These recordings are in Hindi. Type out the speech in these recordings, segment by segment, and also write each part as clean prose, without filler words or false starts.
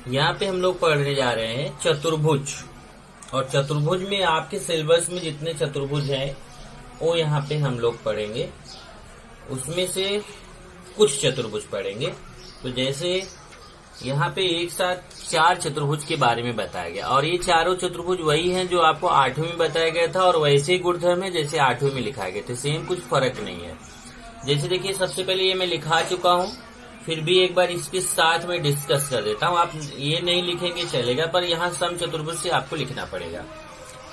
यहाँ पे हम लोग पढ़ने जा रहे हैं चतुर्भुज। और चतुर्भुज में आपके सिलेबस में जितने चतुर्भुज हैं वो यहाँ पे हम लोग पढ़ेंगे। उसमें से कुछ चतुर्भुज पढ़ेंगे। तो जैसे यहाँ पे एक साथ 4 चतुर्भुज के बारे में बताया गया, और ये चारों चतुर्भुज वही हैं जो आपको 8वीं में बताया गया था, और वैसे ही गुणधर्म है जैसे 8वीं में लिखाए गए थे, सेम, कुछ फर्क नहीं है। जैसे देखिए, सबसे पहले ये मैं लिखा चुका हूँ, फिर भी एक बार इसके साथ में डिस्कस कर देता हूँ। आप ये नहीं लिखेंगे चलेगा, पर यहाँ सम चतुर्भुज से आपको लिखना पड़ेगा।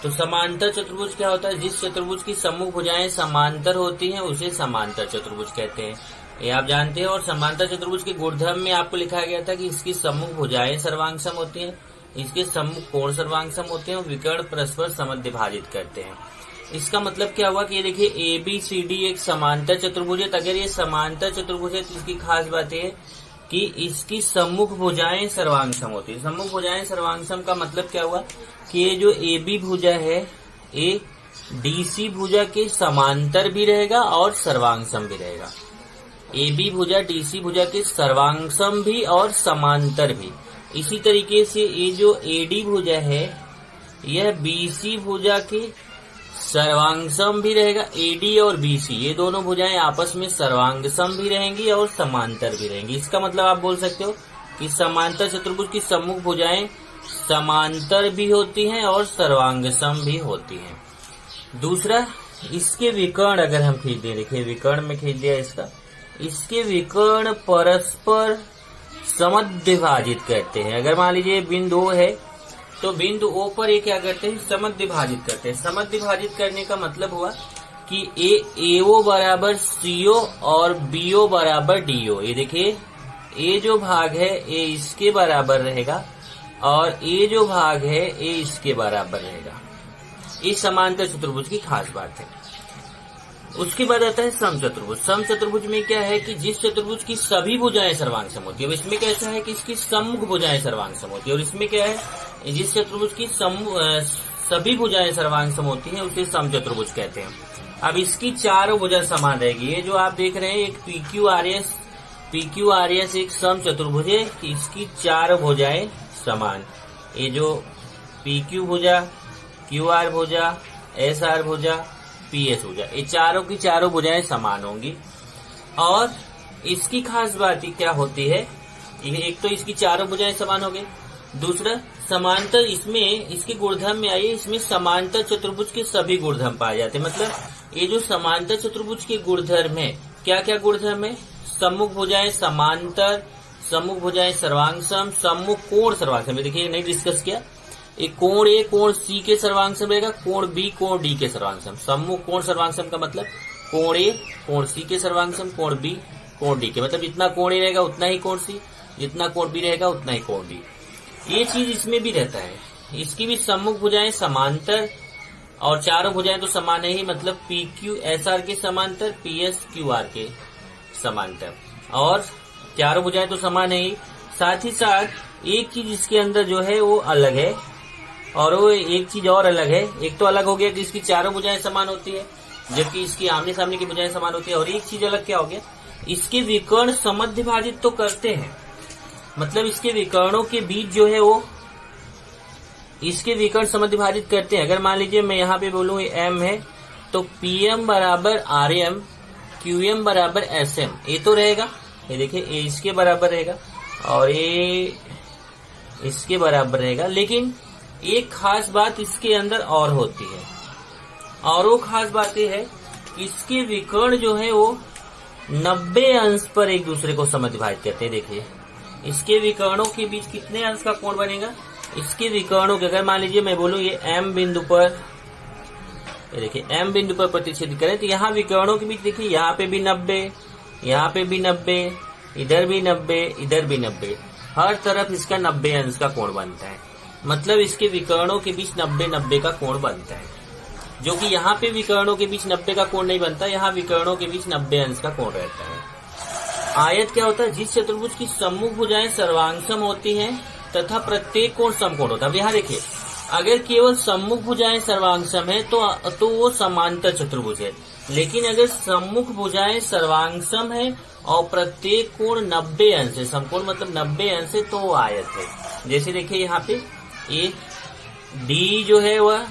तो समांतर चतुर्भुज क्या होता है? जिस चतुर्भुज की सम्मुख भुजाएं समांतर होती हैं उसे समांतर चतुर्भुज कहते हैं, ये आप जानते हैं। और समांतर चतुर्भुज के गुणधर्म में आपको लिखाया गया था कि इसकी सम्मुख भुजाएं सर्वांगसम होती हैं, इसके सम्मुख कोण सर्वांगसम होते हैं और विकर्ण परस्पर समद्विभाजित करते हैं। इसका मतलब क्या हुआ कि ये देखिए ABCD एक समांतर चतुर्भुज है। अगर ये समांतर चतुर्भुज है तो इसकी खास बात है कि इसकी सम्मुख भुजाएं सर्वांगसम होती है। सम्मुख भुजाएं सर्वांगसम का मतलब क्या हुआ कि ये जो AB भुजा है ये DC भुजा के समांतर भी रहेगा और सर्वांगसम भी रहेगा। AB भुजा DC भुजा के सर्वांगसम भी और समांतर भी। इसी तरीके से ये जो AD भुजा है यह BC भुजा के सर्वांगसम भी रहेगा। AD और BC ये दोनों भुजाएं आपस में सर्वांगसम भी रहेंगी और समांतर भी रहेंगी। इसका मतलब आप बोल सकते हो कि समांतर चतुर्भुज की सम्मुख भुजाएं समांतर भी होती हैं और सर्वांगसम भी होती हैं। दूसरा, इसके विकर्ण अगर हम खींच दें, देखिए विकर्ण में खींच दिया इसके विकर्ण परस्पर समद्विभाजित करते हैं। अगर मान लीजिए बिंदु O है तो बिंदु O पर ये क्या करते हैं? समद्विभाजित करते हैं। समद्विभाजित करने का मतलब हुआ कि AO बराबर CO और BO बराबर DO। ये देखिए A जो भाग है ये इसके बराबर रहेगा और A जो भाग है ये इसके बराबर रहेगा। ये समांतर चतुर्भुज की खास बात है। उसके बाद आता है सम चतुर्भुज। सम चतुर्भुज में क्या है कि जिस चतुर्भुज की सभी भुजाएं सर्वांगसम होती है। इसमें कैसा है कि इसकी सम्मुख भुजाएं सर्वांगसम होती है, और इसमें क्या है जिस चतुर्भुज की सभी भुजाएं सर्वांगसम होती हैं उसे सम चतुर्भुज कहते हैं। अब इसकी चारों भुजा समान रहेगी। ये जो आप देख रहे हैं एक PQRS एक सम चतुर्भुज है कि इसकी चारों भुजाएं समान। ये जो PQ भुजा, QR भुजा, SR भुजा, PS भुजा, ये चारों की चारों भुजाएं समान होंगी। और इसकी खास बात क्या होती है? एक तो इसकी चारों भुजाएं समान हो गई। दूसरा, समांतर, इसमें इसके गुणधर्म में आइए, इसमें समांतर चतुर्भुज के सभी गुणधर्म पाए जाते हैं। मतलब ये जो समांतर चतुर्भुज के गुणधर्म है, क्या क्या गुणधर्म है? सम्मुख भुजाएं समांतर, सम्मुख भुजाएं सर्वांगसम, सम्मुख कोण सर्वांगसम। देखिए नहीं डिस्कस किया, एक कोण A कोण C के सर्वांगसम रहेगा, कोण B कोण D के सर्वांगसम। सम्मुख कोण सर्वांगसम का मतलब कोण A कोण C के सर्वांगसम, कोण B कोण D के, मतलब जितना कोण A रहेगा उतना ही कोण C, जितना कोण B रहेगा उतना ही कोण D। ये चीज इसमें भी रहता है। इसकी भी सम्मुख भुजाएं समांतर और चारों भुजाएं तो समान है ही, मतलब PQSR के समांतर, PSQR के समांतर, और चारों भुजाएं तो समान है ही। साथ ही साथ एक चीज इसके अंदर जो है वो अलग है, और वो एक चीज और अलग है। एक तो अलग हो गया कि इसकी चारों भुजाएं समान होती है जबकि इसकी आमने सामने की भुजाएं समान होती है। और एक चीज अलग क्या हो गया, इसके विकर्ण समद्विभाजित तो करते हैं, मतलब इसके विकर्णों के बीच जो है वो इसके विकर्ण समद्विभाजित करते हैं। अगर मान लीजिए मैं यहाँ पे बोलूँ M है तो PM बराबर RM, QM बराबर SM, ये तो रहेगा। ये देखिए ये इसके बराबर रहेगा और ये इसके बराबर रहेगा। लेकिन एक खास बात इसके अंदर और होती है, और वो खास बात ये है कि इसके विकर्ण जो है वो 90 अंश पर एक दूसरे को समद्विभाजित करते हैं। देखिए इसके विकर्णों के बीच कितने अंश का कोण बनेगा? इसके विकर्णों के, अगर मान लीजिए मैं बोलूं ये M बिंदु पर, ये देखिए M बिंदु पर प्रतिच्छेद करें तो यहाँ विकर्णों के बीच देखिए यहाँ पे भी 90, यहाँ पे भी 90, इधर भी 90, इधर भी 90, हर तरफ इसका 90 अंश का कोण बनता है। मतलब इसके विकर्णों के बीच 90-90 का कोण बनता है, जो कि यहाँ पे विकर्णों के बीच 90 का कोण नहीं बनता, यहाँ विकर्णों के बीच 90 अंश का कोण रहता है। आयत क्या होता है? जिस चतुर्भुज की सम्मुख भुजाएं सर्वांगसम होती हैं तथा प्रत्येक कोण समकोण होता है। अब यहाँ देखिए अगर केवल सम्मुख भुजाएं सर्वांगसम है तो वो समांतर चतुर्भुज है। लेकिन अगर सम्मुख भुजाएं सर्वांगसम है और प्रत्येक कोण 90 अंश है, समकोण मतलब 90 अंश है, तो वो आयत है। जैसे देखिए यहाँ पे ये डी जो है वह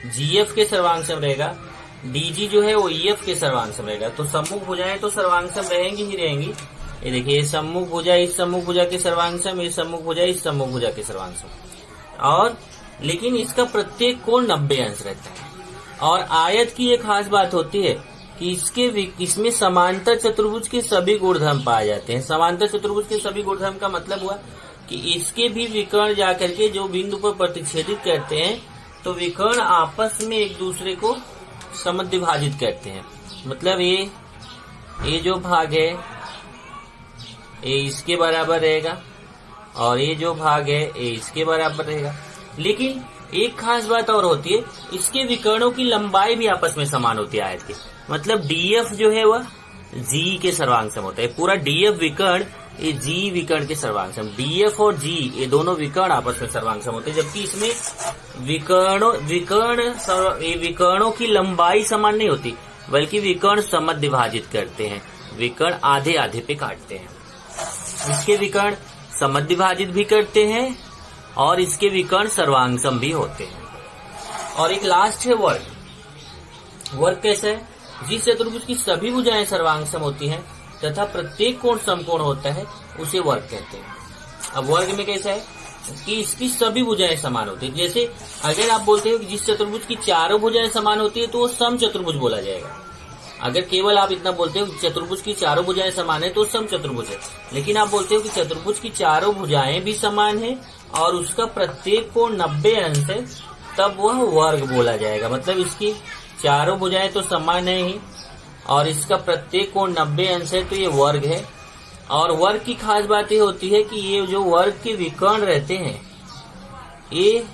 जीएफ के सर्वांगसम रहेगा, डीजी जो है वो ईएफ के सर्वांगसम रहेगा। तो सम्मुख भुजाएं तो सर्वांगसम रहेंगी ही रहेंगी। ये देखिए ये सम्मुख भुजा इस सम्मुख भुजा के सर्वांगसम, ये सम्मुख भुजा इस सम्मुख भुजा के सर्वांगसम, और लेकिन इसका प्रत्येक कोण 90 अंश रहता है। और आयत की एक खास बात होती है कि इसमें समांतर चतुर्भुज के सभी गुणधर्म पाए जाते हैं। समांतर चतुर्भुज के सभी गुणधर्म का मतलब हुआ कि इसके भी विकर्ण जाकर के जो बिंदु पर प्रतिच्छेदित करते हैं तो विकर्ण आपस में एक दूसरे को समद्विभाजित करते हैं। मतलब ये जो भाग है ये इसके बराबर रहेगा और ये जो भाग है ये इसके बराबर रहेगा। लेकिन एक खास बात और होती है, इसके विकर्णों की लंबाई भी आपस में समान होती है आयत की। मतलब डीएफ जो है वह जी के सर्वांगसम होता है। पूरा डीएफ विकर्ण ये जी विकर्ण के सर्वांगसम, डीएफ और जी ये दोनों विकर्ण आपस में सर्वांगसम होते हैं। जबकि इसमें विकर्णों की लंबाई समान नहीं होती, बल्कि विकर्ण समद्विभाजित करते हैं, विकर्ण आधे आधे पे काटते हैं। इसके विकर्ण समद्विभाजित भी करते हैं और इसके विकर्ण सर्वांगसम भी होते हैं। और एक लास्ट है वर्ग। वर्ग कैसे है? जिस चतुर्भुज की सभी भुजाएं सर्वांगसम होती हैं तथा प्रत्येक कोण समकोण होता है उसे वर्ग कहते हैं। अब वर्ग में कैसा है कि इसकी सभी भुजाएं समान होती है। जैसे अगर आप बोलते हो कि जिस चतुर्भुज की चारों भुजाएं समान होती है तो वो सम चतुर्भुज बोला जाएगा। अगर केवल आप इतना बोलते हो कि चतुर्भुज की चारों भुजाएं समान है तो सम चतुर्भुज है। लेकिन आप बोलते हो कि चतुर्भुज की चारों भुजाएं भी समान है और उसका प्रत्येक कोण 90 अंश है, तब वह वर्ग बोला जाएगा। मतलब इसकी चारों भुजाएं तो समान है ही और इसका प्रत्येक कोण 90 अंश है, तो ये वर्ग है। और वर्ग की खास बात ये होती है कि ये जो वर्ग के विकर्ण रहते हैं ये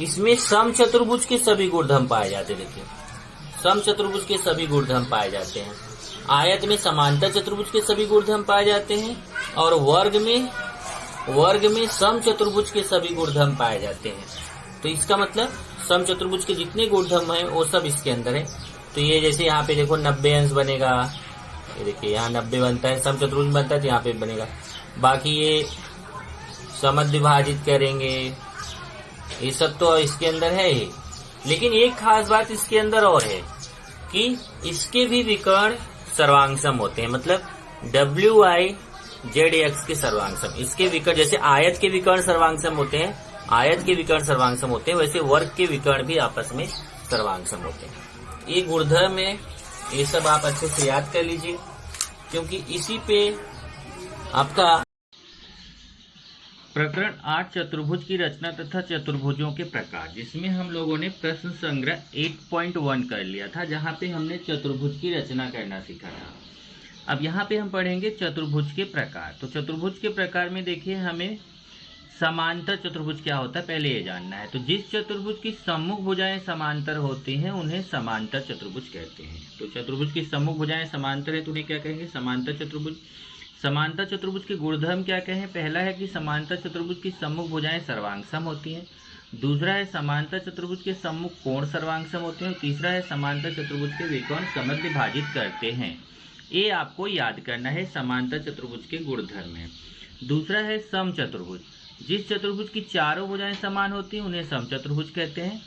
इसमें सम चतुर्भुज के सभी गुणधर्म पाए जाते हैं। देखिए सम चतुर्भुज के सभी गुणधर्म पाए जाते हैं। आयत में समांतर चतुर्भुज के सभी गुणधर्म पाए जाते हैं और वर्ग में सम चतुर्भुज के सभी गुणधर्म पाए जाते हैं। तो इसका मतलब सम चतुर्भुज के जितने गुणधर्म हैं वो सब इसके अंदर है। तो ये जैसे यहाँ पे देखो 90 अंश बनेगा, ये देखिए यहाँ 90 बनता है, सम चतुर्भुज बनता है तो यहाँ पे बनेगा। बाकी ये समद्विभाजित करेंगे, ये सब तो इसके अंदर है ही। लेकिन एक खास बात इसके अंदर और है कि इसके भी विकर्ण सर्वांगसम होते हैं। मतलब WIZX के सर्वांगसम, इसके विकर्ण जैसे आयत के विकर्ण सर्वांगसम होते हैं, आयत के विकर्ण सर्वांगसम होते हैं, वैसे वर्ग के विकर्ण भी आपस में सर्वांगसम होते हैं। ये गुणधर्म है, ये सब आप अच्छे से याद कर लीजिए, क्योंकि इसी पे आपका प्रकरण 8 चतुर्भुज की रचना तथा चतुर्भुजों के प्रकार, जिसमें हम लोगों ने प्रश्न संग्रह 8.1 कर लिया था, जहां पे हमने चतुर्भुज की रचना करना सीखा था। अब यहाँ पे हम पढ़ेंगे चतुर्भुज के प्रकार। तो चतुर्भुज के प्रकार में देखिए हमें समांतर चतुर्भुज क्या होता है पहले ये जानना है। तो जिस चतुर्भुज की सम्मुख भुजाएं समांतर होती हैं उन्हें समांतर चतुर्भुज कहते हैं। तो चतुर्भुज की सम्मुख भुजाएं समांतर है तो उन्हें क्या कहेंगे? समांतर चतुर्भुज। समांतर चतुर्भुज के गुणधर्म क्या कहें? पहला है कि समांतर चतुर्भुज की सम्मुख भुजाएं सर्वांगसम होती हैं। दूसरा है समांतर चतुर्भुज के सम्मुख कोण सर्वांगसम होते हैं। तीसरा है समांतर चतुर्भुज के विकर्ण समद्विभाजित करते हैं। ये आपको याद करना है, समांतर चतुर्भुज के गुणधर्म है। दूसरा है सम चतुर्भुज। जिस चतुर्भुज की चारों भुजाएं समान होती हैं उन्हें सम चतुर्भुज कहते हैं।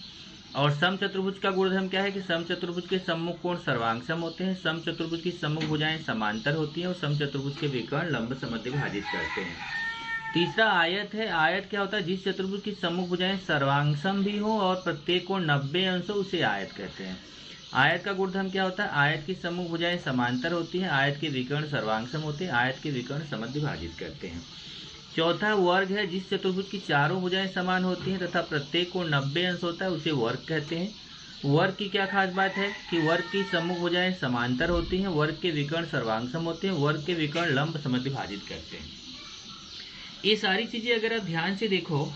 और सम चतुर्भुज का गुणधर्म क्या है कि सम चतुर्भुज के सम्मुख कोण सर्वांगसम होते हैं। सम चतुर्भुज की सम्मुख भुजाएं समांतर होती हैं और सम चतुर्भुज के विकर्ण लंब समद्विभाजित करते हैं। तीसरा आयत है। आयत क्या होता है? जिस चतुर्भुज की सम्मुख भुजाएं सर्वांगसम भी हो और प्रत्येक कोण 90 अंश हो उसे आयत कहते हैं। आयत का गुणधर्म क्या होता है? आयत की सम्मुख भुजाएं समांतर होती हैं, आयत के विकर्ण सर्वांगसम होते हैं, आयत के विकर्ण समद्विभाजित करते हैं। चौथा वर्ग है। जिस चतुर्भुज की चारों भुजाएं समान होती हैं तथा प्रत्येक कोण 90 अंश होता है उसे वर्ग कहते हैं। वर्ग की क्या खास बात है कि वर्ग की सम्मुख भुजाएं समांतर होती हैं, वर्ग के विकर्ण सर्वांगसम होते हैं, वर्ग के विकर्ण लंब समद्विभाजित करते हैं। ये सारी चीजें अगर आप ध्यान से देखो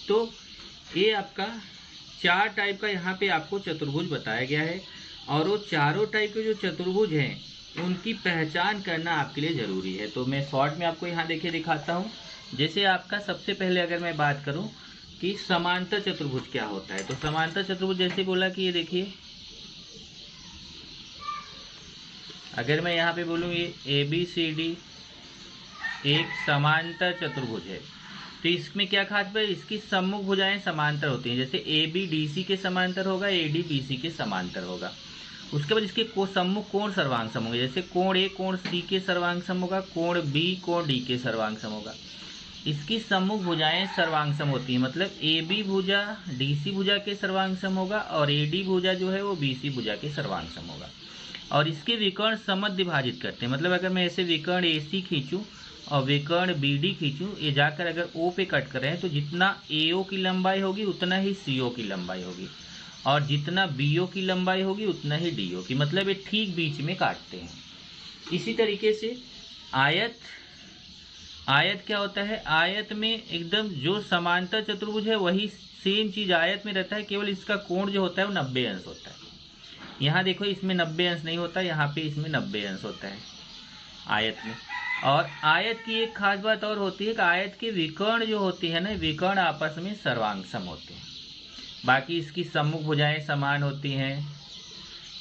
तो ये आपका 4 टाइप का यहाँ पे आपको चतुर्भुज बताया गया है और वो चारों टाइप के जो चतुर्भुज हैं उनकी पहचान करना आपके लिए जरूरी है। तो मैं शॉर्ट में आपको यहाँ देखिए दिखाता हूँ। जैसे आपका सबसे पहले अगर मैं बात करूँ कि समांतर चतुर्भुज क्या होता है। तो समांतर चतुर्भुज जैसे बोला कि ये देखिए, अगर मैं यहाँ पे बोलूँ ये ABCD एक समांतर चतुर्भुज है, तो इसमें क्या खास बात है, इसकी सम्मुख भुजाएं समांतर होती हैं। जैसे AB DC के समांतर होगा, AD BC के समांतर होगा। उसके बाद इसके सम्मुख कोण सर्वांग सम होंगे। जैसे कोण A कोण C के सर्वांग सम होगा, कोण B कोण D के सर्वांग सम होगा। इसकी सम्मुख भुजाएं सर्वांग सम होती हैं, मतलब AB भुजा DC भुजा के सर्वांग सम होगा और AD भुजा जो है वो BC भुजा के सर्वांग सम होगा। और इसके विकर्ण समद्विभाजित विभाजित करते हैं, मतलब अगर मैं ऐसे विकर्ण AC खींचूं और विकर्ण BD खींचूं, ये जाकर अगर O पे कट कर रहे हैं तो जितना AO की लंबाई होगी उतना ही CO की लंबाई होगी, और जितना BO की लंबाई होगी उतना ही DO की, मतलब ये ठीक बीच में काटते हैं। इसी तरीके से आयत क्या होता है, आयत में एकदम जो समांतर चतुर्भुज है वही सेम चीज आयत में रहता है, केवल इसका कोण जो होता है वो 90 अंश होता है। यहाँ देखो इसमें 90 अंश नहीं होता, यहाँ पे इसमें 90 अंश होता है आयत में। और आयत की एक खास बात और होती है कि आयत के विकर्ण जो होते हैं ना, विकर्ण आपस में सर्वांग सम होते हैं। बाकी इसकी सम्मुख भुजाएं समान होती हैं,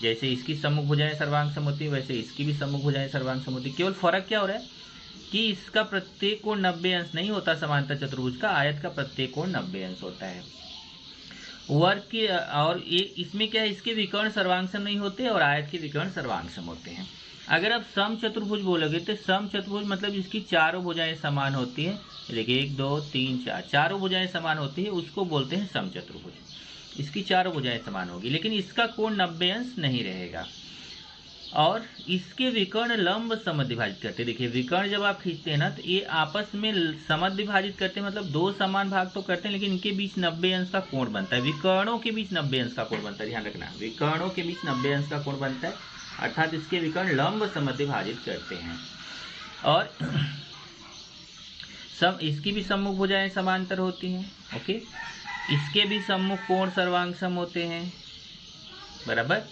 जैसे इसकी सम्मुख भुजाएं सर्वांग सम होती है वैसे इसकी भी सम्मुख भुजाएं सर्वांग सम होती है। केवल फर्क क्या हो रहा है कि इसका प्रत्येक कोण 90 अंश नहीं होता समांतर चतुर्भुज का, आयत का प्रत्येक कोण 90 अंश होता है। वर्ग के और ये इसमें क्या है, इसके विकर्ण सर्वांग सम नहीं होते और आयत के विकर्ण सर्वांग सम होते हैं। अगर आप सम चतुर्भुज बोलोगे तो सम चतुर्भुज मतलब इसकी चारों भुजाएं समान होती हैं। देखिए 1 2 3 4 चारों भुजाएं समान होती है, उसको बोलते हैं सम चतुर्भुज। इसकी चारों भुजाएं समान होगी लेकिन इसका कोण 90 अंश नहीं रहेगा। और इसके विकर्ण लंब समद्विभाजित करते हैं। देखिए विकर्ण जब आप खींचते हैं ना तो ये आपस में समद्विभाजित करते हैं, मतलब दो समान भाग तो करते हैं लेकिन इनके बीच 90 अंश का कोण बनता है। विकर्णों के बीच 90 अंश का कोण बनता है, ध्यान रखना, विकर्णों के बीच 90 अंश का कोण बनता है, अर्थात इसके विकर्ण लंब समद्विभाजित करते हैं। और इसकी भी सम्मुख भुजाएं समांतर होती हैं। ओके, इसके भी सम्मुख कोण सर्वांग सम होते हैं, बराबर।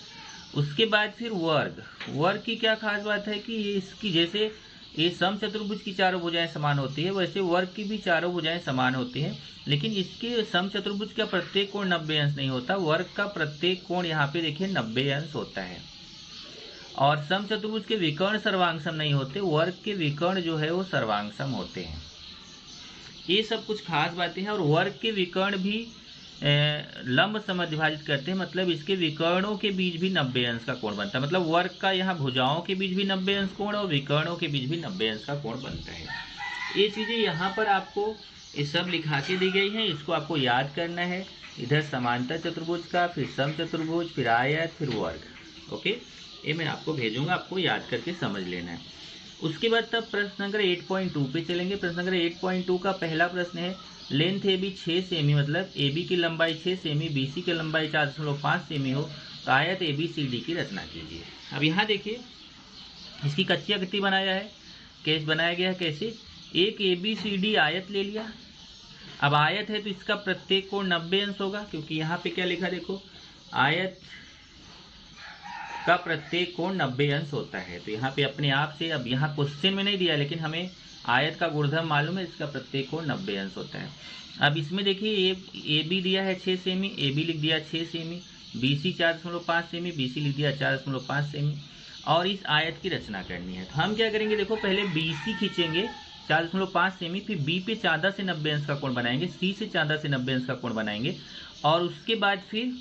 उसके बाद फिर वर्ग की क्या खास बात है कि ये इसकी जैसे ये सम चतुर्भुज की चारों भुजाएं समान होती है वैसे वर्ग की भी चारों भुजाएं समान होती हैं, लेकिन इसके सम चतुर्भुज का प्रत्येक कोण 90 अंश नहीं होता, वर्ग का प्रत्येक कोण यहाँ पे देखिए 90 अंश होता है। और सम चतुर्भुज के विकर्ण सर्वांग सम नहीं होते, वर्ग के विकर्ण जो है वो सर्वांग सम होते हैं। ये सब कुछ खास बातें हैं। और वर्ग के विकर्ण भी लंब समद्विभाजित करते हैं, मतलब इसके विकर्णों के बीच भी 90 अंश का कोण बनता है, मतलब वर्ग का यहाँ भुजाओं के बीच भी 90 अंश कोण और विकर्णों के बीच भी 90 अंश का कोण बनता है। ये चीजें यहाँ पर आपको ये सब लिखा के दी गई हैं, इसको आपको याद करना है। इधर समांतर चतुर्भुज का, फिर सम चतुर्भुज, फिर आयत, फिर वर्ग। ओके, ये मैं आपको भेजूंगा, आपको याद करके समझ लेना है। उसके बाद तब प्रश्न नंबर 8.2 पे चलेंगे। प्रश्न नंबर 8.2 का पहला प्रश्न है, लेंथ AB 6 सेमी, मतलब AB की लंबाई 6 सेमी, BC की लंबाई 4.5 सेमी हो तो आयत ABCD की रचना कीजिए। अब यहाँ देखिए इसकी कच्ची आकृति बनाया है, कैसे बनाया गया है, कैसे, एक ABCD आयत ले लिया। अब आयत है तो इसका प्रत्येक कोण 90 अंश होगा, क्योंकि यहाँ पे क्या लिखा देखो, आयत का प्रत्येक कोण 90 अंश होता है। तो यहाँ पे अपने आप से, अब यहाँ क्वेश्चन में नहीं दिया लेकिन हमें आयत का गुणधर्म मालूम है, इसका प्रत्येक कोण 90 अंश होता है। अब इसमें देखिए AB दिया है 6 सेमी, AB लिख दिया 6 सेमी, BC 4.5 सेमी, BC लिख दिया 4.5 सेमी, और इस आयत की रचना करनी है। तो हम क्या करेंगे, देखो पहले BC खींचेंगे 4.5 सेमी, फिर B पे 14 से 90 अंश का कोण बनाएंगे, C से 14 से 90 अंश का कोण बनाएंगे, और उसके बाद फिर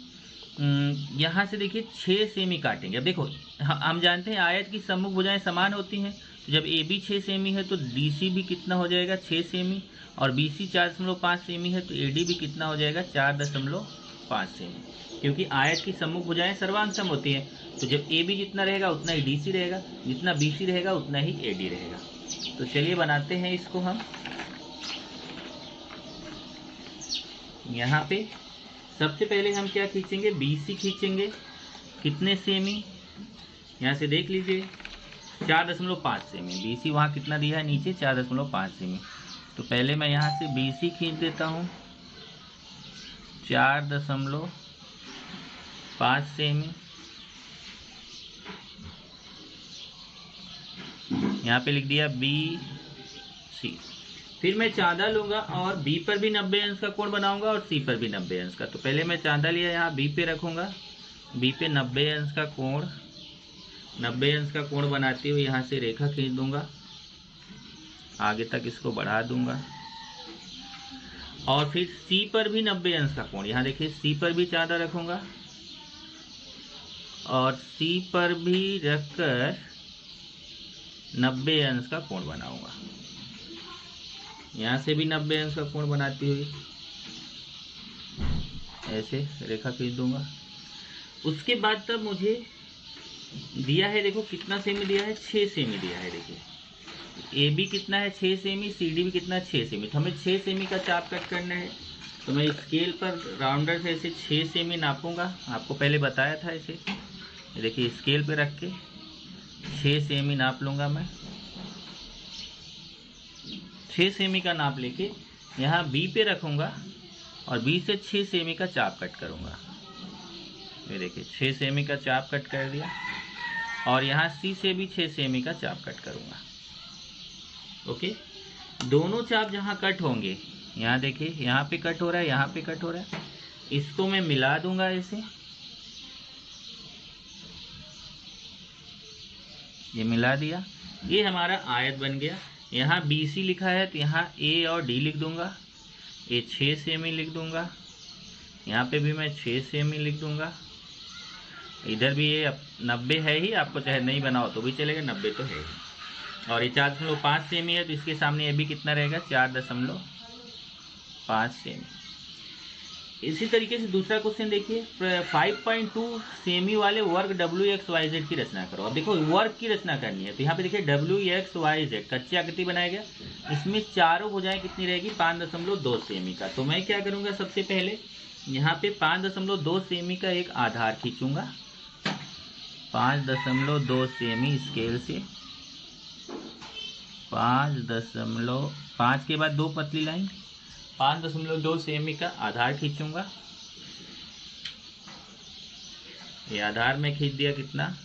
यहाँ से देखिए 6 सेमी काटेंगे। अब देखो हम जानते हैं आयत की सम्मुख भुजाएं समान होती हैं, तो जब AB 6 सेमी है तो DC भी कितना हो जाएगा 6 सेमी, और BC 4.5 सेमी है तो AD भी कितना हो जाएगा 4.5 सेमी, क्योंकि आयत की सम्मुख भुजाएं सर्वांग सम होती हैं। तो जब AB जितना रहेगा उतना ही DC रहेगा, जितना BC रहेगा उतना ही AD रहेगा। तो चलिए बनाते हैं इसको हम। यहाँ पे सबसे पहले हम क्या खींचेंगे, BC खींचेंगे, कितने सेमी, यहाँ से देख लीजिए 4.5 सेमी। BC वहाँ कितना दिया है नीचे 4.5 सेमी, तो पहले मैं यहाँ से BC खींच देता हूँ 4.5 सेमी। यहाँ पे लिख दिया BC, फिर मैं चांदा लूंगा और बी पर भी 90 अंश का कोण बनाऊंगा और सी पर भी 90 अंश का। तो पहले मैं चांदा लिया, यहाँ बी पे रखूंगा, बी पे 90 अंश का कोण, 90 अंश का कोण बनाते हुए यहाँ से रेखा खींच दूंगा, आगे तक इसको बढ़ा दूंगा। और फिर सी पर भी 90 अंश का कोण, यहाँ देखिए सी पर भी चांदा रखूंगा और सी पर भी रखकर 90 अंश का कोण बनाऊंगा। यहाँ से भी 90 अंश का कोण बनाती हुई ऐसे रेखा खींच दूंगा। उसके बाद तब मुझे दिया है, देखो कितना सेमी दिया है, 6 सेमी दिया है। देखिए ए बी कितना है, 6 सेमी, सी डी भी कितना है, 6 सेमी। तो हमें 6 सेमी का चाप कट करना है। तो मैं स्केल पर राउंडर से ऐसे 6 सेमी नापूंगा, आपको पहले बताया था ऐसे। देखिए स्केल पे रख के 6 सेमी नाप लूँगा मैं। 6 सेमी का नाप लेके यहाँ बी पे रखूँगा और बी से 6 सेमी का चाप कट करूँगा। ये देखिए 6 सेमी का चाप कट कर दिया और यहाँ सी से भी 6 सेमी का चाप कट करूँगा। ओके, दोनों चाप जहाँ कट होंगे, यहाँ देखिए यहाँ पे कट हो रहा है, यहाँ पे कट हो रहा है, इसको मैं मिला दूंगा ऐसे। ये मिला दिया, ये हमारा आयत बन गया। यहाँ बी सी लिखा है तो यहाँ ए और डी लिख दूंगा, ये 6 सेमी लिख दूंगा, यहाँ पे भी मैं 6 सेमी लिख दूंगा। इधर भी ये 90 है ही, आपको चाहे नहीं बनाओ तो भी चलेगा, 90 तो है ही। और ये 4.5 सेमी है तो इसके सामने ये भी कितना रहेगा, 4.5 सेमी। इसी तरीके से दूसरा क्वेश्चन देखिए, 5.2 सेमी वाले वर्ग WXYZ की रचना करो। अब देखो वर्ग की रचना करनी है तो यहाँ पे देखिए WXYZ कच्ची आकृति बनाया गया, इसमें चारों भुजाएं कितनी रहेगी, 5.2 सेमी का। तो मैं क्या करूँगा, सबसे पहले यहाँ पे 5.2 सेमी का एक आधार खींचूंगा, 5.2 सेमी स्केल से, 5 के बाद 2 पतली लाइन, 5.2 सेमी का आधार खींचूंगा। ये आधार में खींच दिया कितना,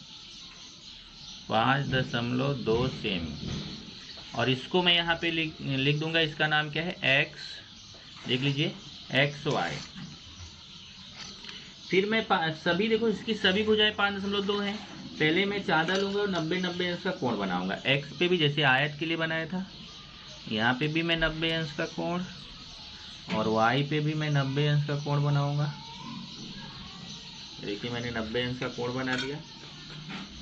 5.2 सेमी। और इसको मैं यहाँ पे लिख दूंगा, इसका नाम क्या है, x, देख लीजिए XY। फिर मैं सभी, देखो इसकी सभी भुजाएं 5.2 हैं। पहले मैं चांदा लूंगा और 90 अंश का कोण बनाऊंगा। x पे भी जैसे आयत के लिए बनाया था, यहाँ पे भी मैं 90 अंश का कोण, और y पे भी मैं 90 अंश का कोण बनाऊंगा। देखिए मैंने 90 अंश का कोण बना दिया।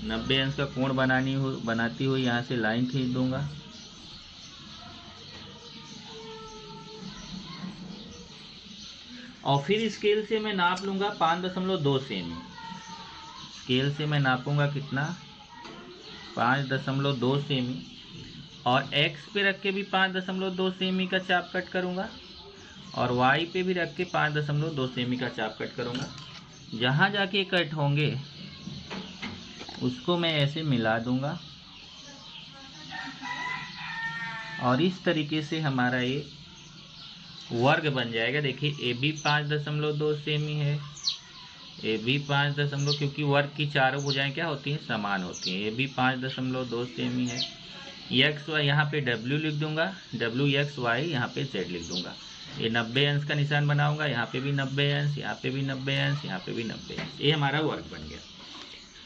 90 अंश का कोण बनाती हुई यहाँ से लाइन खींच दूंगा। और फिर स्केल से मैं नाप लूंगा 5.2 सेमी। स्केल से मैं नापूंगा कितना, 5.2 सेमी। और x पे रख के भी 5.2 सेमी का चाप कट करूंगा और y पे भी रख के 5.2 सेमी का चाप कट करूंगा। जहाँ जाके कट होंगे उसको मैं ऐसे मिला दूंगा और इस तरीके से हमारा ये वर्ग बन जाएगा। देखिए ए भी 5.2 सेमी है, ए भी 5.2, क्योंकि वर्ग की चारों भुजाएं क्या होती हैं, समान होती हैं। ए भी 5.2 सेमी है। एक्स वाई यहाँ पे W लिख दूंगा, WXY यहाँ पे Z लिख दूंगा। ये 90 अंश का निशान बनाऊंगा, यहाँ पे भी 90 अंश, यहाँ पे भी 90 अंश, यहाँ पे भी 90 अंश। ये हमारा वर्ग बन गया।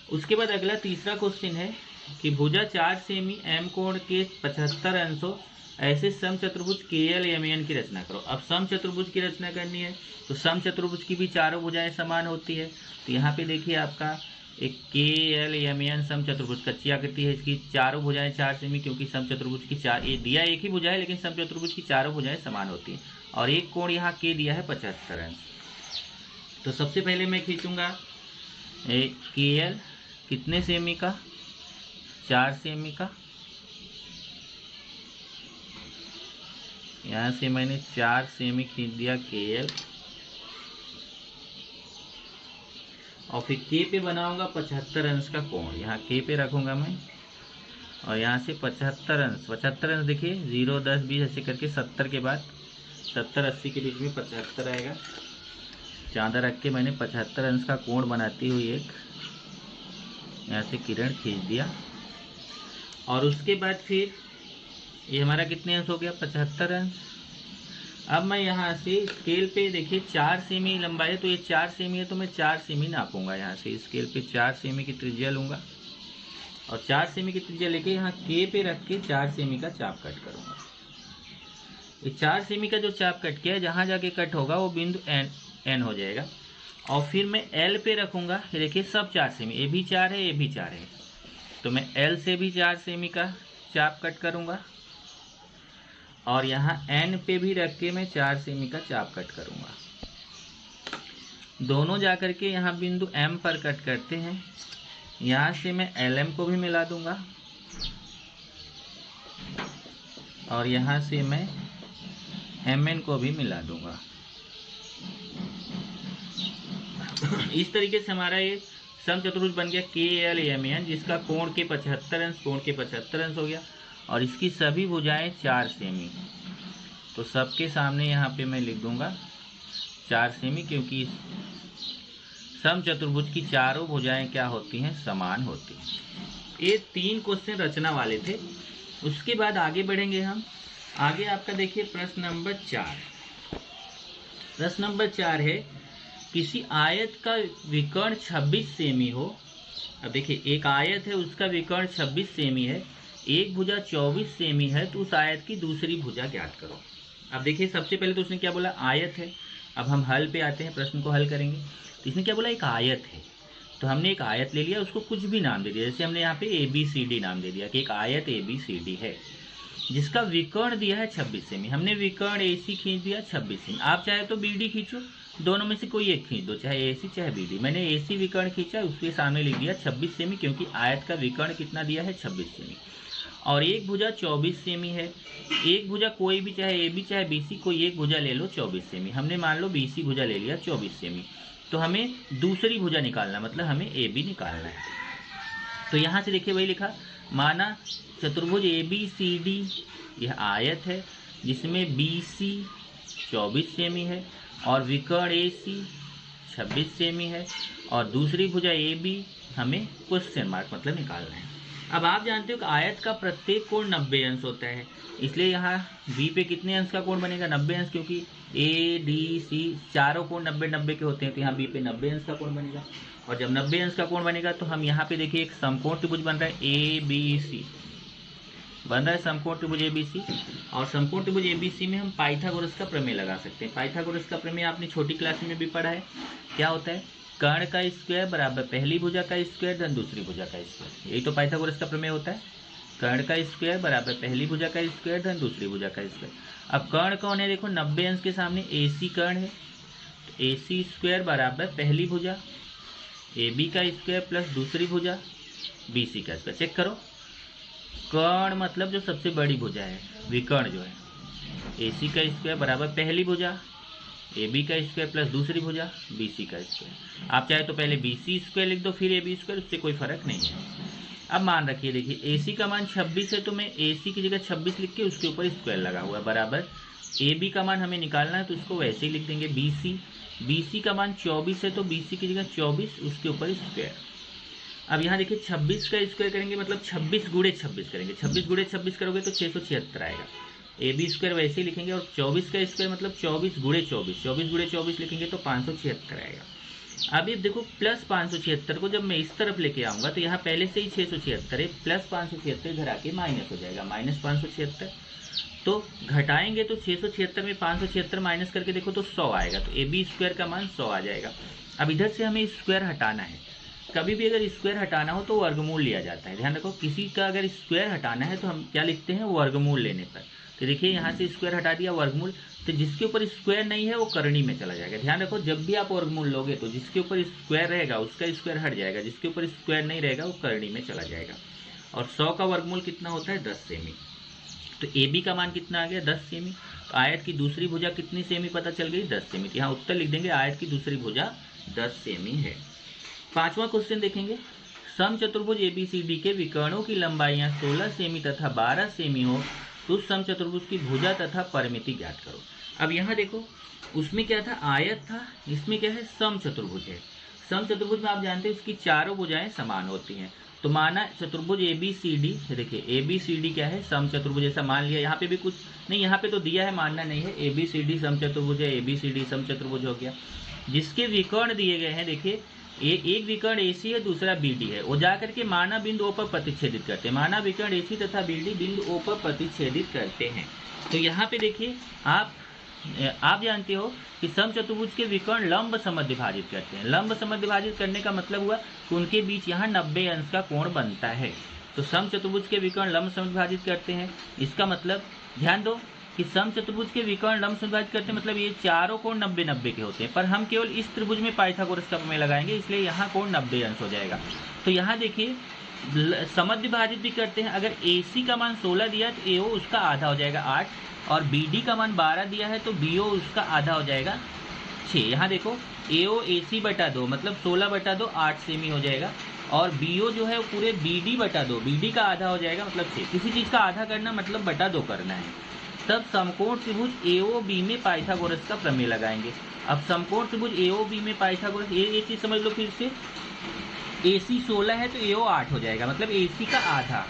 उसके बाद अगला तीसरा क्वेश्चन है कि भुजा 4 सेमी M कोण के 75 अंशों ऐसे समचतुर्भुज KLMN की रचना करो। अब समचतुर्भुज की रचना करनी है तो समचतुर्भुज की भी चारों भुजाएं समान होती है। तो यहाँ पे देखिए आपका एक KLMN समचतुर्भुज कच्ची आकृति है, इसकी चारों भुजाएं 4 सेमी, क्योंकि समचतुर्भुज की चार, ये दिया एक ही भुजा है लेकिन समचतुर्भुज की चारों भुजाएं समान होती है। और एक कोण यहाँ K दिया है 75 अंश। तो सबसे पहले मैं खींचूंगा KL कितने सेमी का, 4 सेमी का। यहाँ से मैंने 4 सेमी खींच दिया KL। और फिर K पे बनाऊंगा 75 अंश का कोण, यहाँ K पे रखूंगा मैं और यहाँ से 75 अंश देखिए 0, 10, 20 ऐसे करके 70 के बाद 70, 80 के बीच में 75 आएगा। चांदा रख के मैंने 75 अंश का कोण बनाती हुई एक यहाँ से किरण खींच दिया। और उसके बाद फिर ये हमारा कितने अंश हो गया, 75 अंश। अब मैं यहाँ से स्केल पे देखिए 4 सेमी लंबाई है, तो ये 4 सेमी है, तो मैं 4 सेमी नापूंगा। यहाँ से स्केल पे 4 सेमी की त्रिज्या लूंगा और 4 सेमी की त्रिज्या लेके यहाँ के पे रख के 4 सेमी का चाप कट करूंगा। ये 4 सेमी का जो चाप कट किया है, जहाँ जाके कट होगा वो बिंदु एन हो जाएगा। और फिर मैं एल पे रखूंगा। ये देखिए सब 4 सेमी, ये भी 4 है, ये भी 4 है, तो मैं एल से भी 4 सेमी का चाप कट करूंगा और यहाँ एन पे भी रख के मैं 4 सेमी का चाप कट करूंगा। दोनों जाकर के यहाँ बिंदु एम पर कट करते हैं। यहाँ से मैं एल एम को भी मिला दूंगा और यहाँ से मैं एम एन को भी मिला दूंगा। इस तरीके से हमारा ये समचतुर्भुज बन गया के एल एम एन, जिसका कोण के 75 अंश, कोण के 75 अंश हो गया और इसकी सभी भुजाएं 4 सेमी। तो सबके सामने यहाँ पे मैं लिख दूंगा 4 सेमी, क्योंकि समचतुर्भुज की चारों भुजाएं क्या होती हैं, समान होती हैं। ये 3 क्वेश्चन रचना वाले थे। उसके बाद आगे बढ़ेंगे हम। आगे आपका देखिए प्रश्न नंबर 4। प्रश्न नंबर 4 है, किसी आयत का विकर्ण 26 सेमी हो। अब देखिए एक आयत है, उसका विकर्ण 26 सेमी है, एक भुजा 24 सेमी है, तो उस आयत की दूसरी भुजा ज्ञात करो। अब देखिए सबसे पहले तो उसने क्या बोला, आयत है। अब हम हल पे आते हैं, प्रश्न को हल करेंगे। तो इसने क्या बोला, एक आयत है, तो हमने एक आयत ले लिया, उसको कुछ भी नाम दे दिया। जैसे हमने यहाँ पे ABCD नाम दे दिया कि एक आयत ABCD है, जिसका विकर्ण दिया है 26 सेमी। हमने विकर्ण AC खींच दिया 26 सेमी। आप चाहे तो BD खींचो, दोनों में से कोई एक खींच दो, चाहे AC चाहे BD। मैंने AC विकर्ण खींचा, उसके सामने लिख दिया 26 सेमी, क्योंकि आयत का विकर्ण कितना दिया है, 26 सेमी। और एक भुजा 24 सेमी है। एक भुजा कोई भी, चाहे AB चाहे BC, कोई एक भुजा ले लो 24 सेमी। हमने मान लो BC भुजा ले लिया 24 सेमी, तो हमें दूसरी भुजा निकालना, मतलब हमें AB निकालना है। तो यहाँ से देखिए वही लिखा, माना चतुर्भुज ABCD यह आयत है, जिसमें BC 24 सेमी है और विकर्ण AC 26 सेमी है, और दूसरी भुजा AB हमें क्वेश्चन मार्क मतलब निकालना है। अब आप जानते हो कि आयत का प्रत्येक कोण 90 अंश होता है, इसलिए यहाँ B पे कितने अंश का कोण बनेगा, 90 अंश, क्योंकि ADC चारों कोण 90-90 के होते हैं, तो यहाँ B पे 90 अंश का कोण बनेगा। और जब 90 अंश का कोण बनेगा तो हम यहाँ पे देखिए एक समकोण त्रिभुज बन रहा है ABC, बन रहा है समकोण त्रिभुज ABC। और समकोण त्रिभुज ABC में हम पाइथागोरस का प्रमेय लगा सकते हैं। पाइथागोरस का प्रमेय आपने छोटी क्लास में भी पढ़ा है। क्या होता है, कर्ण का स्क्वायर बराबर पहली भुजा का स्क्वायर धन दूसरी भुजा का स्क्वायर। यही तो पाइथागोरस का प्रमेय होता है। कर्ण का स्क्वायर बराबर पहली भुजा का स्क्वायर धन दूसरी भुजा का स्क्वायर। अब कर्ण कौन है, देखो 90 अंश के सामने AC कर्ण है, तो AC स्क्वायर बराबर पहली भुजा AB का स्क्वायर प्लस दूसरी भुजा BC का स्क्वायर। चेक करो, कर्ण मतलब जो सबसे बड़ी भुजा है, विकर्ण जो है, AC का स्क्वायर बराबर पहली भुजा AB का स्क्वायर प्लस दूसरी भुजा BC का स्क्वायर। आप चाहे तो पहले BC स्क्वायर लिख दो फिर AB स्क्वायर, उससे कोई फर्क नहीं है। अब मान रखिए, देखिए AC का मान 26 है, तो मैं AC की जगह 26 लिख के उसके ऊपर स्क्वायर लगा हुआ है बराबर AB का मान हमें निकालना है, तो उसको वैसे ही लिख देंगे BC का मान 24 है, तो BC की जगह 24 उसके ऊपर स्क्वायर। अब यहाँ देखिए 26 का स्क्वायर करेंगे, मतलब 26 गुणे 26 करेंगे, 26 गुणे 26 करोगे तो 676 आएगा। AB स्क्वायर वैसे ही लिखेंगे, और 24 का स्क्वायर मतलब 24 गुणे 24, 24 गुणे 24 लिखेंगे तो 576 आएगा। अब ये देखो प्लस 576 को जब मैं इस तरफ लेके आऊँगा तो यहाँ पहले से ही 676 है, प्लस 576 इधर आके माइनस हो जाएगा, माइनस 576। तो घटाएंगे तो 676 में 576 माइनस करके देखो तो 100 आएगा, तो AB स्क्वायर का मान 100 आ जाएगा। अब इधर से हमें स्क्वायर हटाना है। कभी भी अगर स्क्वायर हटाना हो तो वर्गमूल लिया जाता है। ध्यान रखो, किसी का अगर स्क्वायर हटाना है तो हम क्या लिखते हैं, वर्गमूल लेने पर। तो देखिए यहाँ से स्क्वायर हटा दिया, वर्गमूल, तो जिसके ऊपर स्क्वायर नहीं है वो करनी में चला जाएगा। ध्यान रखो, जब भी आप वर्गमूल लोगे तो जिसके ऊपर स्क्वायर रहेगा उसका स्क्वायर हट जाएगा, जिसके ऊपर स्क्वायर नहीं रहेगा वो करनी में चला जाएगा। और 100 का वर्गमूल कितना होता है, 10 सेमी। तो AB का मान कितना आ गया, 10 सेमी। तो आयत की दूसरी भुजा कितनी सेमी पता चल गई, 10 सेमी। तो यहाँ उत्तर लिख देंगे, आयत की दूसरी भुजा 10 सेमी है। 5वां क्वेश्चन देखेंगे, समचतुर्भुज ABCD के विकर्णों की लंबाइयाँ 16 सेमी तथा 12 सेमी हो तो उस समचतुर्भुज की भुजा तथा परिमिति ज्ञात करो। अब यहाँ देखो, उसमें क्या था, आयत था, इसमें क्या है, समचतुर्भुज है। समचतुर्भुज में आप जानते हैं उसकी चारों भुजाएं समान होती हैं। तो माना चतुर्भुज ABCD, देखिए ABCD क्या है, सम चतुर्भुज। ऐसा मान लिया, यहाँ पे भी कुछ नहीं, यहाँ पे तो दिया है, मानना नहीं है। ABCD सम चतुर्भुज है, ABCD सम चतुर्भुज हो गया। जिसके विकर्ण दिए गए हैं, देखिए एक विकर्ण AC है, दूसरा BD है, वो जाकर के माना बिंदु O पर प्रतिच्छेदित करते हैं। माना विकर्ण AC तथा BD बिंदु O पर प्रतिच्छेदित करते हैं। तो यहाँ पे देखिए आप जानते हो कि समचतुर्भुज के विकर्ण लंब समद्विभाजित विभाजित करते हैं। लंब समद्विभाजित विभाजित करने का मतलब हुआ कि उनके बीच यहाँ 90 अंश का कोण बनता है। तो समचतुर्भुज के विकर्ण लंब समद्विभाजित विभाजित करते हैं, इसका मतलब ध्यान दो कि समचतुर्भुज के विकर्ण लंब समद्विभाजित विभाजित करते हैं, मतलब ये चारों कोण 90-90 के होते हैं। पर हम केवल इस त्रिभुज में पाइथागोरस का प्रमेय लगाएंगे, इसलिए यहाँ कोण 90 अंश हो जाएगा। तो यहाँ देखिए समद्विभाजित विभाजित भी करते हैं। अगर AC का मान 16 दिया तो AO उसका आधा हो जाएगा 8, और BD का मान 12 दिया है तो BO उसका आधा हो जाएगा 6। यहाँ देखो AO AC बटा 2 मतलब 16 बटा 2 8 सेमी हो जाएगा, और BO जो है वो पूरे BD बटा 2, BD का आधा हो जाएगा मतलब 6। किसी चीज़ का आधा करना मतलब बटा 2 करना है। तब समकोण त्रिभुज AOB में पाइथागोरस का प्रमेय लगाएंगे। अब समकोण त्रिभुज AOB में पाइथागोरस, ये चीज़ समझ लो फिर से। AC 16 है तो AO 8 हो जाएगा, मतलब AC का आधा,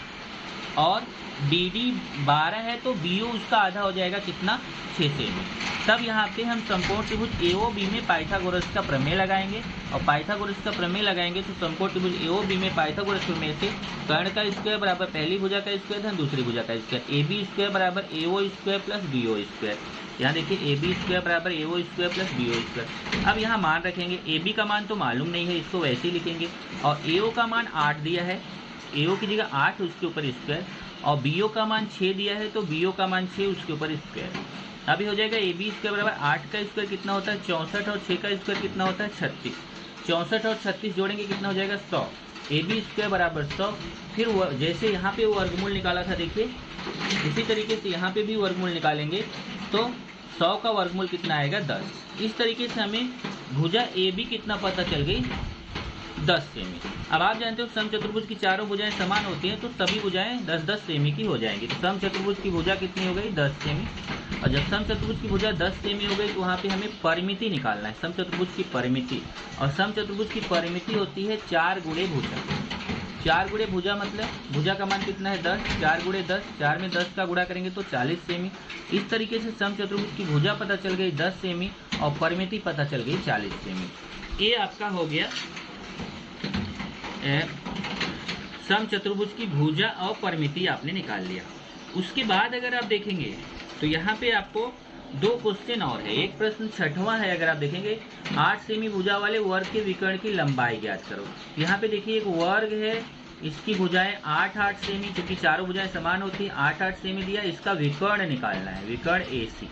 और BD 12 है तो BO उसका आधा हो जाएगा कितना, 6 सेमी। तब यहाँ पे हम समकोण त्रिभुज AOB में पाइथागोरस का प्रमेय लगाएंगे, और पाइथागोरस का प्रमेय लगाएंगे तो समकोण त्रिभुज AOB में पाइथागोरस प्रमेय से कर्ण का स्क्वायर बराबर पहली भुजा का स्क्वायर धन दूसरी भुजा का स्क्वायर, AB स्क्वायर बराबर AO square plus BO square. यहाँ देखिए AB स्क्वायर बराबर AO square plus BO square. अब यहाँ मान रखेंगे, AB का मान तो मालूम नहीं है, इसको वैसे ही लिखेंगे, और AO का मान 8 दिया है, AO की जगह 8 उसके ऊपर स्क्वायर, और BO का मान 6 दिया है तो BO का मान 6 उसके ऊपर स्क्वायर। अभी हो जाएगा AB स्क्वायर बराबर 8 का स्क्वायर कितना होता है 64, और 6 का स्क्वायर कितना होता है 36। 64 और 36 जोड़ेंगे कितना हो जाएगा 100। AB स्क्वायर बराबर 100। फिर जैसे यहाँ पे वर्गमूल निकाला था, देखिए इसी तरीके से यहाँ पे भी वर्गमूल निकालेंगे तो 100 का वर्गमूल कितना आएगा 10। इस तरीके से हमें भुजा AB कितना पता चल गई 10 सेमी। अब आप जानते हो समचतुर्भुज की चारों भुजाएं समान होती हैं तो सभी भुजाएं 10-10 सेमी की हो जाएंगी। तो समचतुर्भुज की भुजा कितनी हो गई 10 सेमी, और जब समचतुर्भुज की भुजा 10 सेमी हो गई तो वहाँ पे हमें परिमिति निकालना है, समचतुर्भुज की परिमिति। और समचतुर्भुज की परिमिति होती है 4 गुणे भुजा। 4 गुणे भुजा मतलब भुजा का मान कितना है 10, 4 गुणे 10, 4 में 10 का गुणा करेंगे तो 40 सेमी। इस तरीके से समचतुर्भुज की भुजा पता चल गई 10 सेमी और परिमिति पता चल गई 40 सेमी। ये आपका हो गया समचतुर्भुज की भुजा और परिमिति आपने निकाल लिया। उसके बाद अगर आप देखेंगे तो यहाँ पे आपको 2 क्वेश्चन और है। एक प्रश्न 6वां है, अगर आप देखेंगे 8 सेमी भुजा वाले वर्ग के विकर्ण की लंबाई ज्ञात करो। यहाँ पे देखिए एक वर्ग है, इसकी भुजाएं 8-8 सेमी, क्योंकि चारों भुजाएं समान होती है, 8-8 सेमी दिया। इसका विकर्ण निकालना है, विकर्ण AC।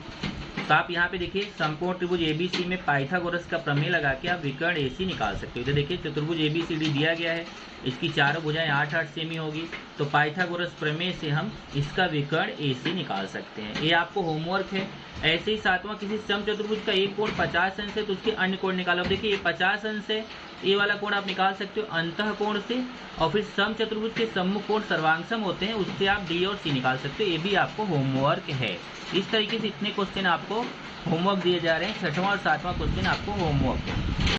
तो आप यहाँ पे देखिए समकोण त्रिभुज ABC में पाइथागोरस का प्रमेय लगा के आप विकर्ण AC निकाल सकते हो। इधर देखिए चतुर्भुज ABCD दिया गया है, इसकी चारों भुजाएं 8-8 सेमी होगी, तो पाइथागोरस प्रमेय से हम इसका विकर्ण AC निकाल सकते हैं। ये आपको होमवर्क है। ऐसे ही 7वां, किसी समचतुर्भुज का एक कोण 50 अंश है तो उसके अन्य कोण निकालो। देखिए ये 50 अंश है, ये वाला कोण आप निकाल सकते हो अंतः कोण से, और फिर समचतुर्भुज के सम्मुख कोण सर्वांगसम होते हैं, उससे आप D और C निकाल सकते हो। ये भी आपको होमवर्क है। इस तरीके से इतने क्वेश्चन आपको होमवर्क दिए जा रहे हैं। 6वां और 7वां क्वेश्चन आपको होमवर्क है।